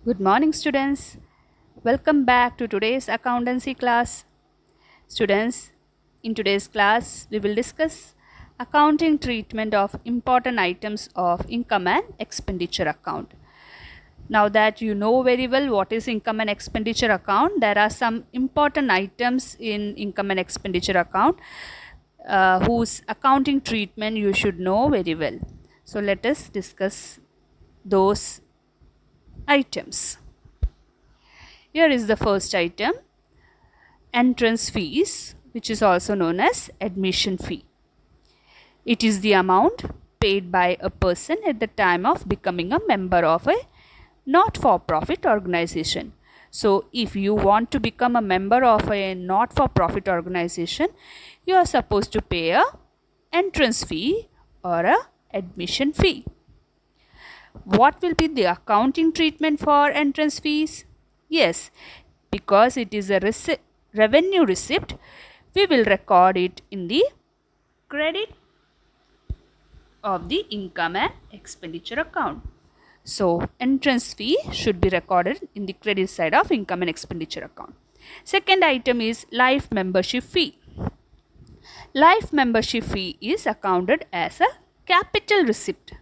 Good morning, students. Welcome back to today's accountancy class. Students, in today's class, we will discuss accounting treatment of important items of income and expenditure account. Now that you know very well what is income and expenditure account, there are some important items in income and expenditure account whose accounting treatment you should know very well. So let us discuss those items. Here is the first item, entrance fees, which is also known as admission fee. It is the amount paid by a person at the time of becoming a member of a not-for-profit organization. So if you want to become a member of a not-for-profit organization, you are supposed to pay a entrance fee or a admission fee. What will be the accounting treatment for entrance fees? Yes, because it is a revenue receipt, we will record it in the credit of the income and expenditure account. So, entrance fee should be recorded in the credit side of income and expenditure account. Second item is life membership fee. Life membership fee is accounted as a capital receipt.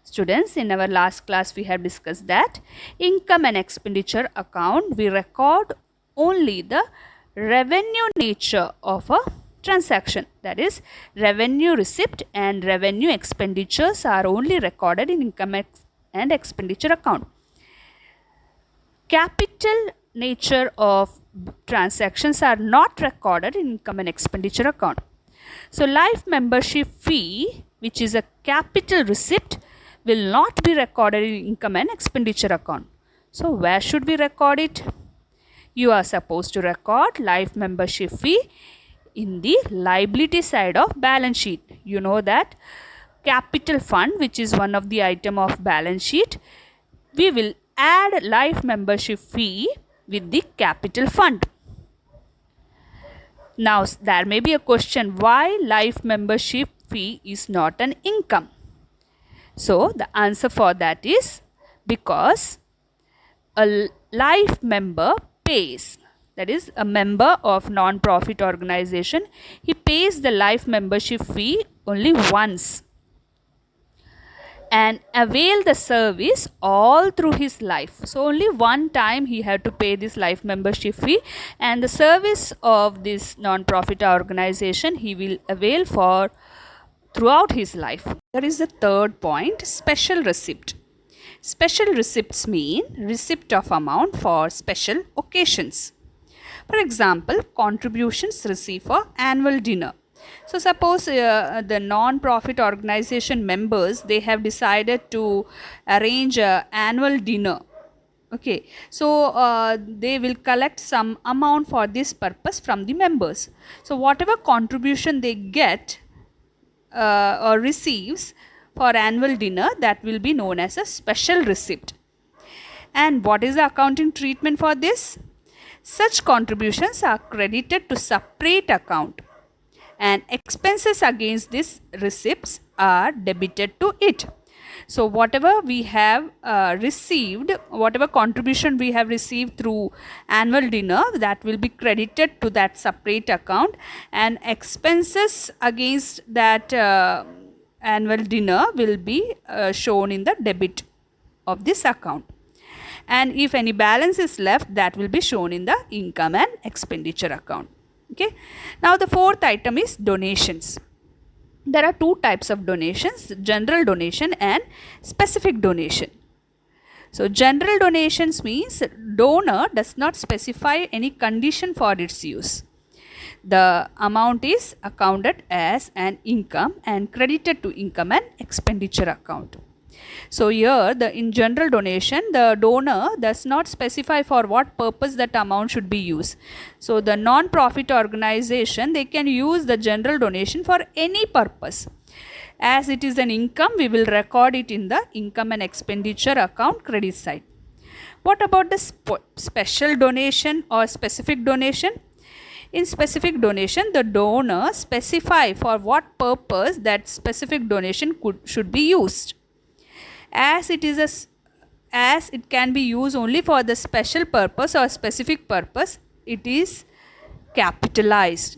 Students, in our last class we have discussed that income and expenditure account we record only the revenue nature of a transaction, that is revenue receipt and revenue expenditures are only recorded in income and expenditure account. Capital nature of transactions are not recorded in income and expenditure account. So life membership fee, which is a capital receipt, will not be recorded in income and expenditure account. So where should we record it? You are supposed to record life membership fee in the liability side of balance sheet. You know that capital fund, which is one of the item of balance sheet, we will add life membership fee with the capital fund. Now there may be a question, why life membership fee is not an income? So the answer for that is because a life member pays, that is a member of non-profit organization, he pays the life membership fee only once and avail the service all through his life. So only one time he had to pay this life membership fee, and the service of this non-profit organization he will avail for throughout his life. There is the third point, special receipt. Special receipts mean receipt of amount for special occasions. For example, contributions received for annual dinner. So suppose the non-profit organization members, they have decided to arrange an annual dinner. Okay, so they will collect some amount for this purpose from the members. So whatever contribution they get or receives for annual dinner, that will be known as a special receipt. And what is the accounting treatment for this? Such contributions are credited to separate account and expenses against these receipts are debited to it. So whatever we have received, whatever contribution we have received through annual dinner, that will be credited to that separate account, and expenses against that annual dinner will be shown in the debit of this account. And if any balance is left, that will be shown in the income and expenditure account. Okay. Now the fourth item is donations. There are two types of donations, general donation and specific donation. So general donations means donor does not specify any condition for its use. The amount is accounted as an income and credited to income and expenditure account. So here in general donation, the donor does not specify for what purpose that amount should be used. So the non-profit organization, they can use the general donation for any purpose. As it is an income, we will record it in the income and expenditure account credit side. What about the special donation or specific donation? In specific donation, the donor specify for what purpose that specific donation should be used. As it is a as it can be used only for the special purpose or specific purpose, it is capitalized.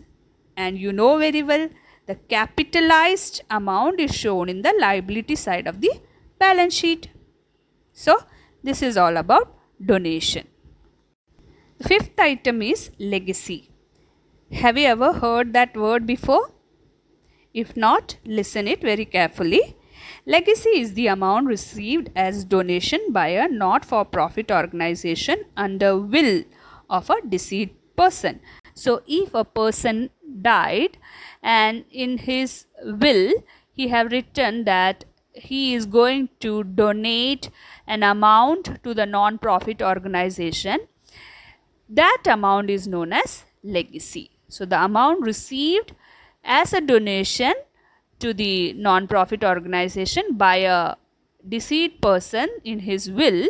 And you know very well, the capitalized amount is shown in the liability side of the balance sheet. So, this is all about donation. The fifth item is legacy. Have you ever heard that word before? If not, listen it very carefully. Legacy is the amount received as donation by a not-for-profit organization under will of a deceased person. So, if a person died and in his will he have written that he is going to donate an amount to the non-profit organization, that amount is known as legacy. So, the amount received as a donation to the non-profit organization by a deceased person in his will,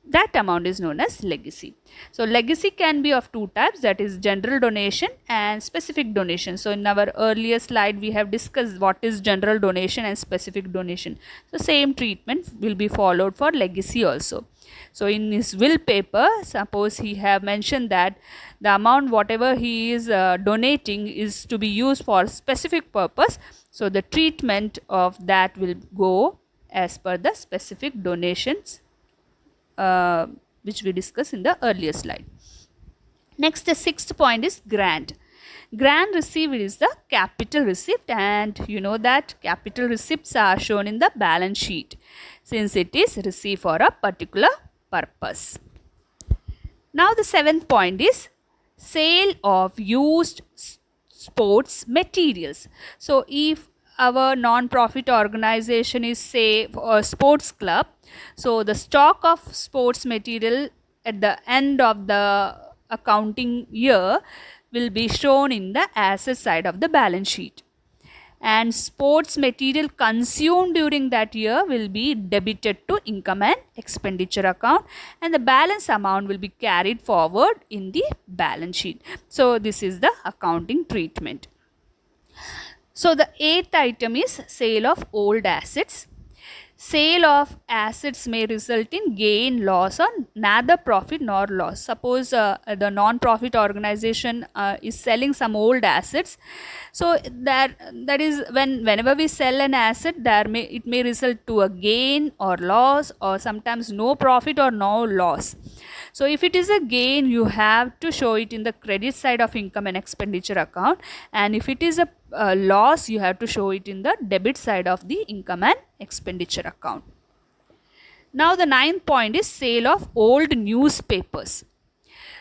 that amount is known as legacy. So, legacy can be of two types, that is general donation and specific donation. So, in our earlier slide we have discussed what is general donation and specific donation. So, same treatment will be followed for legacy also. So, in his will paper, suppose he have mentioned that the amount whatever he is donating is to be used for specific purpose. So, the treatment of that will go as per the specific donations which we discussed in the earlier slide. Next, the sixth point is grant. Grant received is the capital receipt, and you know that capital receipts are shown in the balance sheet since it is received for a particular purpose. Now, the seventh point is sale of used sports materials. So, if our non-profit organization is say a sports club, so the stock of sports material at the end of the accounting year will be shown in the asset side of the balance sheet, and sports material consumed during that year will be debited to income and expenditure account, and the balance amount will be carried forward in the balance sheet. So, this is the accounting treatment. So, the eighth item is sale of old assets. Sale of assets may result in gain, loss, or neither profit nor loss. Suppose the non-profit organization is selling some old assets. So, that is whenever we sell an asset, it may result to a gain or loss, or sometimes no profit or no loss. So, if it is a gain, you have to show it in the credit side of income and expenditure account, and if it is a loss, you have to show it in the debit side of the income and expenditure account. Now, the ninth point is sale of old newspapers.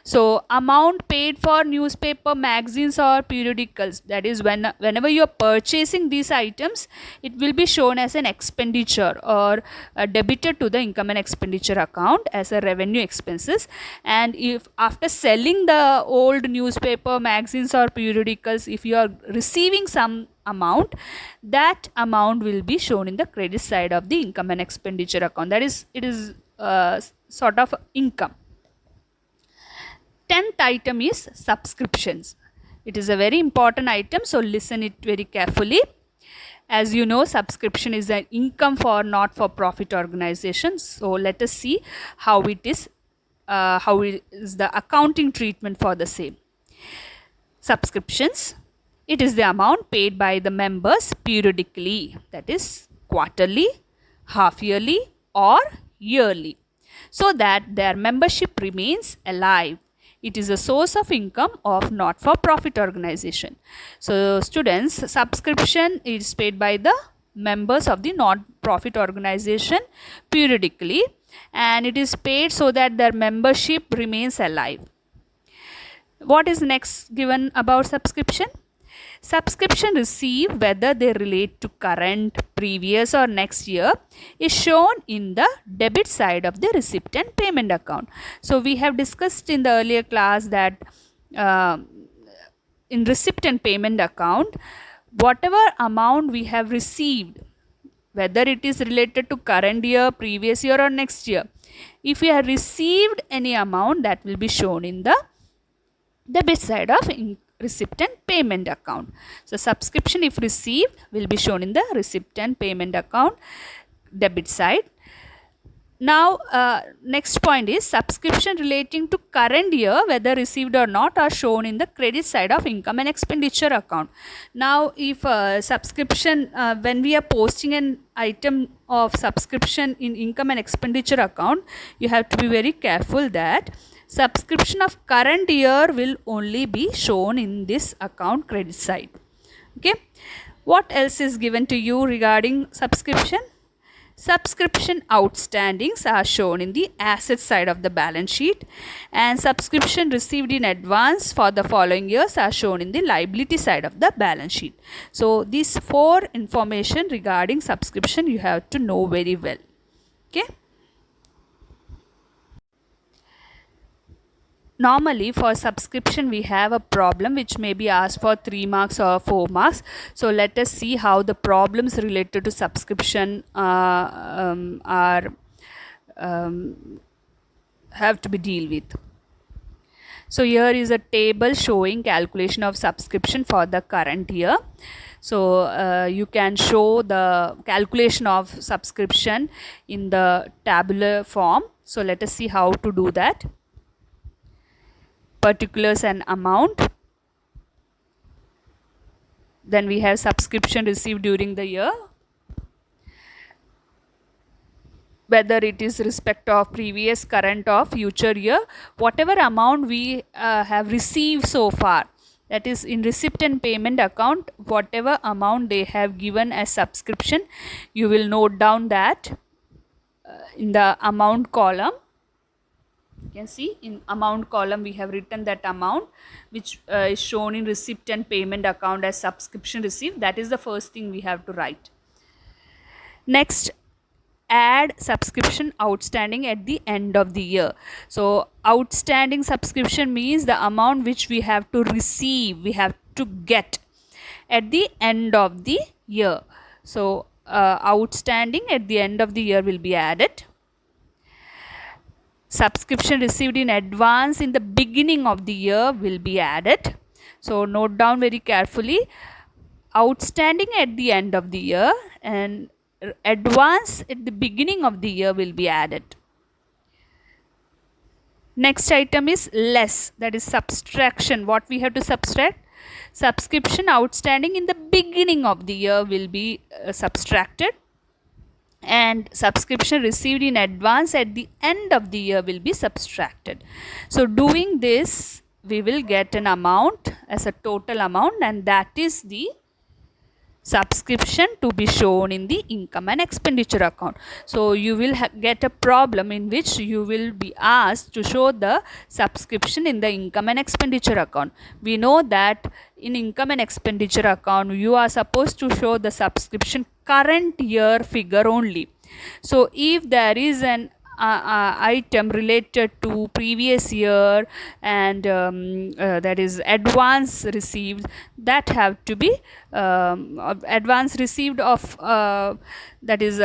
So, amount paid for newspaper, magazines or periodicals, that is whenever you are purchasing these items, it will be shown as an expenditure or debited to the income and expenditure account as a revenue expenses. And if after selling the old newspaper, magazines or periodicals, if you are receiving some amount, that amount will be shown in the credit side of the income and expenditure account. That is, it is sort of income. 10th item is subscriptions. It is a very important item, so listen it very carefully. As you know, subscription is an income for not-for-profit organizations. So let us see how it is the accounting treatment for the same. Subscriptions, it is the amount paid by the members periodically, that is quarterly, half yearly or yearly, so that their membership remains alive. It is a source of income of not-for-profit organization. So, students, subscription is paid by the members of the non-profit organization periodically, and it is paid so that their membership remains alive. What is next given about subscription? Subscription received, whether they relate to current, previous or next year, is shown in the debit side of the receipt and payment account. So, we have discussed in the earlier class that in receipt and payment account, whatever amount we have received, whether it is related to current year, previous year or next year, if we have received any amount, that will be shown in the debit side of receipt and payment account. So, subscription if received will be shown in the receipt and payment account debit side. Now, next point is subscription relating to current year, whether received or not, are shown in the credit side of income and expenditure account. Now, if subscription, when we are posting an item of subscription in income and expenditure account, you have to be very careful that subscription of current year will only be shown in this account credit side. Okay. What else is given to you regarding subscription? Subscription outstandings are shown in the asset side of the balance sheet, and subscription received in advance for the following years are shown in the liability side of the balance sheet. So these four information regarding subscription you have to know very well. Okay. Normally for subscription we have a problem which may be asked for 3 marks or 4 marks. So let us see how the problems related to subscription are have to be deal with. So here is a table showing calculation of subscription for the current year. So you can show the calculation of subscription in the tabular form. So let us see how to do that. Particulars and amount. Then we have subscription received during the year, whether it is respect of previous, current or future year, whatever amount we have received so far, that is in receipt and payment account, whatever amount they have given as subscription, you will note down that in the amount column. You can see in amount column we have written that amount which is shown in receipt and payment account as subscription received. That is the first thing we have to write. Next, add subscription outstanding at the end of the year. So outstanding subscription means the amount which we have to receive, we have to get at the end of the year. So outstanding at the end of the year will be added. Subscription received in advance in the beginning of the year will be added. So note down very carefully, outstanding at the end of the year and advance at the beginning of the year will be added. Next item is less, that is subtraction. What we have to subtract? Subscription outstanding in the beginning of the year will be subtracted, and subscription received in advance at the end of the year will be subtracted. So doing this we will get an amount as a total amount, and that is the subscription to be shown in the income and expenditure account. So you will get a problem in which you will be asked to show the subscription in the income and expenditure account. We know that in income and expenditure account you are supposed to show the subscription current year figure only. So if there is an item related to previous year and that is advance received, that have to be advance received of that is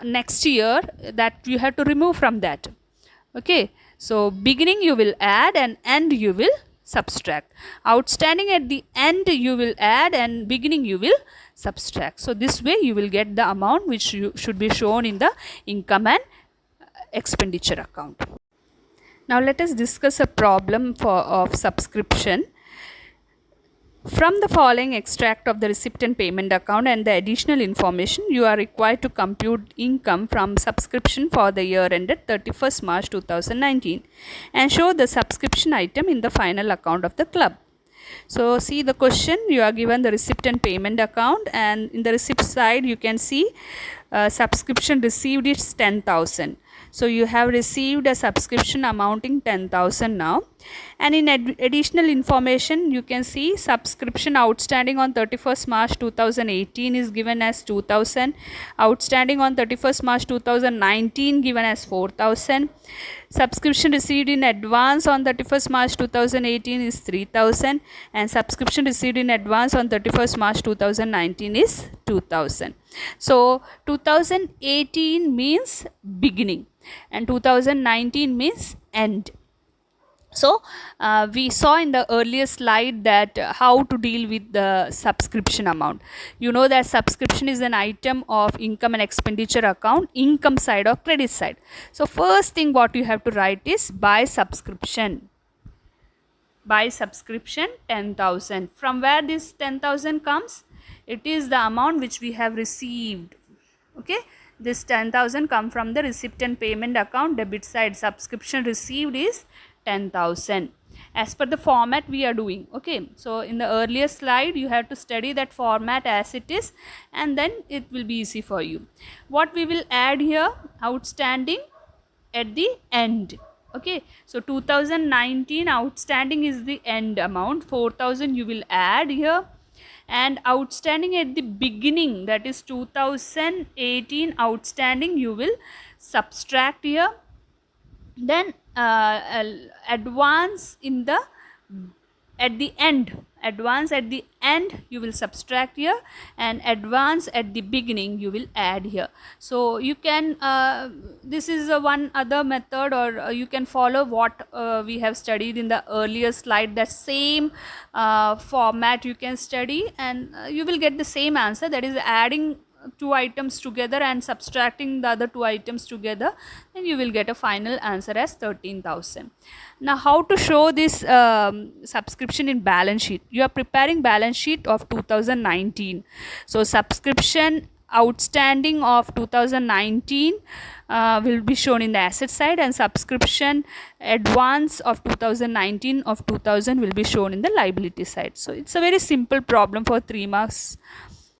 next year, that you have to remove from that. Okay, so beginning you will add and end you will subtract. Outstanding at the end you will add and beginning you will subtract. So this way you will get the amount which you should be shown in the income and expenditure account. Now let us discuss a problem of subscription. From the following extract of the receipt and payment account and the additional information, you are required to compute income from subscription for the year ended 31st March 2019 and show the subscription item in the final account of the club. So see the question, you are given the receipt and payment account, and in the receipt side you can see subscription received is 10,000. So you have received a subscription amounting 10,000 now, and in additional information you can see subscription outstanding on 31st March 2018 is given as 2,000, outstanding on 31st March 2019 given as 4,000, subscription received in advance on 31st March 2018 is 3,000, and subscription received in advance on 31st March 2019 is 2,000. So 2018 means beginning and 2019 means end. So we saw in the earlier slide that how to deal with the subscription amount. You know that subscription is an item of income and expenditure account, income side or credit side. So first thing what you have to write is by subscription. By subscription 10,000. From where this 10,000 comes? It is the amount which we have received. Okay, this 10,000 come from the receipt and payment account, debit side. Subscription received is 10,000 as per the format we are doing. Okay, so in the earlier slide you have to study that format as it is, and then it will be easy for you. What we will add here? Outstanding at the end. Okay, so 2019 outstanding is the end amount, 4,000 you will add here, and outstanding at the beginning, that is 2018 outstanding, you will subtract here. Then advance in the at the end, advance at the end you will subtract here, and advance at the beginning you will add here. So you can this is one other method, or you can follow what we have studied in the earlier slide. That same format you can study, and you will get the same answer, that is adding two items together and subtracting the other two items together, then you will get a final answer as 13,000. Now how to show this subscription in balance sheet? You are preparing balance sheet of 2019. So subscription outstanding of 2019 will be shown in the asset side, and subscription advance of 2019 of 2000 will be shown in the liability side. So it's a very simple problem for 3 marks